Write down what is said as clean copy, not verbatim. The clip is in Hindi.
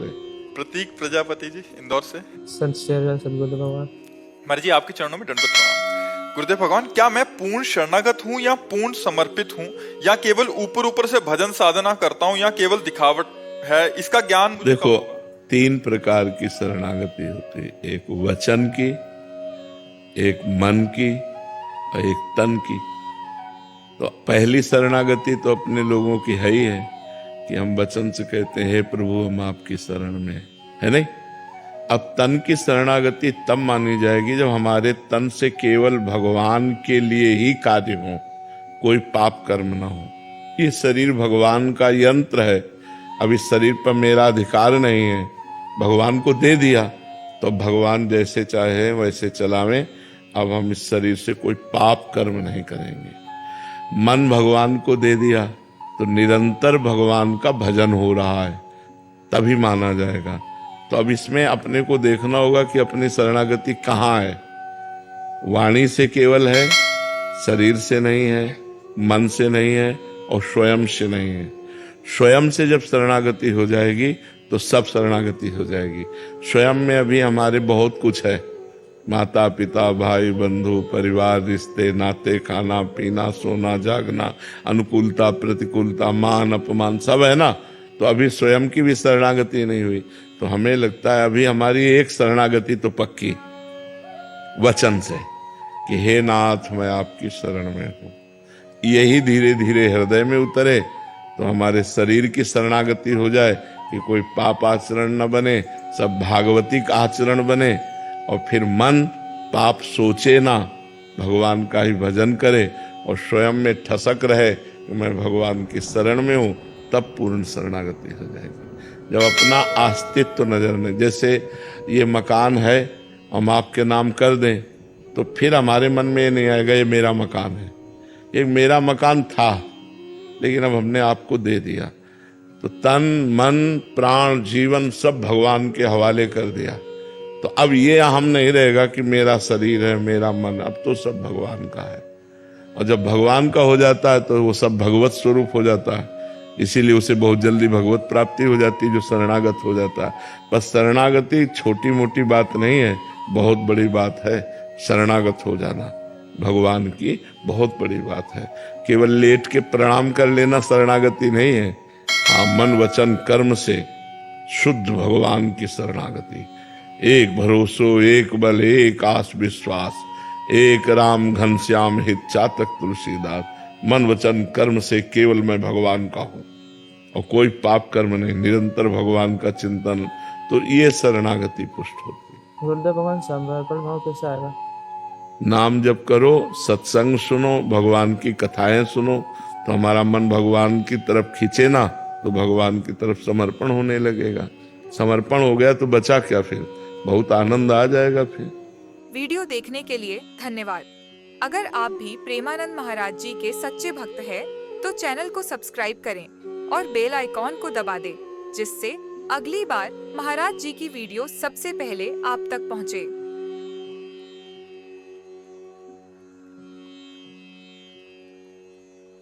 करे। प्रतीक प्रजापति जी, इंदौर से। संत सदगुरु भगवान। महाराज जी, आपके चरणों में दंडवत प्रणाम। गुरुदेव भगवान, क्या मैं पूर्ण शरणागत हूँ या पूर्ण समर्पित हूँ, या केवल ऊपर ऊपर से भजन साधना करता हूँ, या केवल दिखावट है? इसका ज्ञान मुझे देखो, कब होगा? 3 प्रकार की शरणागति होती है, एक वचन की, एक मन की और एक तन की। तो पहली शरणागति तो अपने लोगों की है ही है कि हम वचन से कहते हैं, हे प्रभु हम आपकी शरण में, है नहीं? अब तन की शरणागति तब मानी जाएगी जब हमारे तन से केवल भगवान के लिए ही कार्य हो, कोई पाप कर्म ना हो। ये शरीर भगवान का यंत्र है, अब इस शरीर पर मेरा अधिकार नहीं है, भगवान को दे दिया तो भगवान जैसे चाहे वैसे चलावें। अब हम इस शरीर से कोई पाप कर्म नहीं करेंगे। मन भगवान को दे दिया तो निरंतर भगवान का भजन हो रहा है, तभी माना जाएगा। तो अब इसमें अपने को देखना होगा कि अपनी शरणागति कहाँ है। वाणी से केवल है, शरीर से नहीं है, मन से नहीं है और स्वयं से नहीं है। स्वयं से जब शरणागति हो जाएगी तो सब शरणागति हो जाएगी। स्वयं में अभी हमारे बहुत कुछ है, माता पिता भाई बंधु परिवार रिश्ते नाते खाना पीना सोना जागना अनुकूलता प्रतिकूलता मान अपमान सब है ना। तो अभी स्वयं की भी शरणागति नहीं हुई। तो हमें लगता है अभी हमारी एक शरणागति तो पक्की वचन से कि हे नाथ मैं आपकी शरण में हूँ। यही धीरे धीरे हृदय में उतरे तो हमारे शरीर की शरणागति हो जाए कि कोई पाप आचरण न बने, सब भागवतिक आचरण बने। और फिर मन पाप सोचे ना, भगवान का ही भजन करे और स्वयं में ठसक रहे कि मैं भगवान की शरण में हूँ, तब पूर्ण शरणागति हो जाएगी। जब अपना अस्तित्व नजर में, जैसे ये मकान है हम आपके नाम कर दें तो फिर हमारे मन में ये नहीं आएगा ये मेरा मकान है। एक मेरा मकान था लेकिन अब हमने आपको दे दिया, तो तन मन प्राण जीवन सब भगवान के हवाले कर दिया। तो अब ये हम नहीं रहेगा कि मेरा शरीर है मेरा मन, अब तो सब भगवान का है। और जब भगवान का हो जाता है तो वो सब भगवत स्वरूप हो जाता है, इसीलिए उसे बहुत जल्दी भगवत प्राप्ति हो जाती है जो शरणागत हो जाता है। बस शरणागति छोटी मोटी बात नहीं है, बहुत बड़ी बात है। शरणागत हो जाना भगवान की बहुत बड़ी बात है। केवल लेट के प्रणाम कर लेना शरणागति नहीं है। हाँ, मन वचन कर्म से शुद्ध भगवान की शरणागति। एक भरोसो एक बल एक आस विश्वास, एक राम घनश्याम हित चातक तुलसीदास। मन वचन कर्म से केवल मैं भगवान का हूँ और कोई पाप कर्म नहीं, निरंतर भगवान का चिंतन, तो ये शरणागति पुष्ट होती है। गुरुदेव भगवान, समर्पण भाव कैसे आएगा? नाम जप करो, सत्संग सुनो, भगवान की कथाएं सुनो, तो हमारा मन भगवान की तरफ खींचे ना, तो भगवान की तरफ समर्पण होने लगेगा। समर्पण हो गया तो बचा क्या, फिर बहुत आनंद आ जाएगा। फिर वीडियो देखने के लिए धन्यवाद। अगर आप भी प्रेमानंद महाराज जी के सच्चे भक्त हैं, तो चैनल को सब्सक्राइब करें और बेल आइकॉन को दबा दें, जिससे अगली बार महाराज जी की वीडियो सबसे पहले आप तक पहुंचे।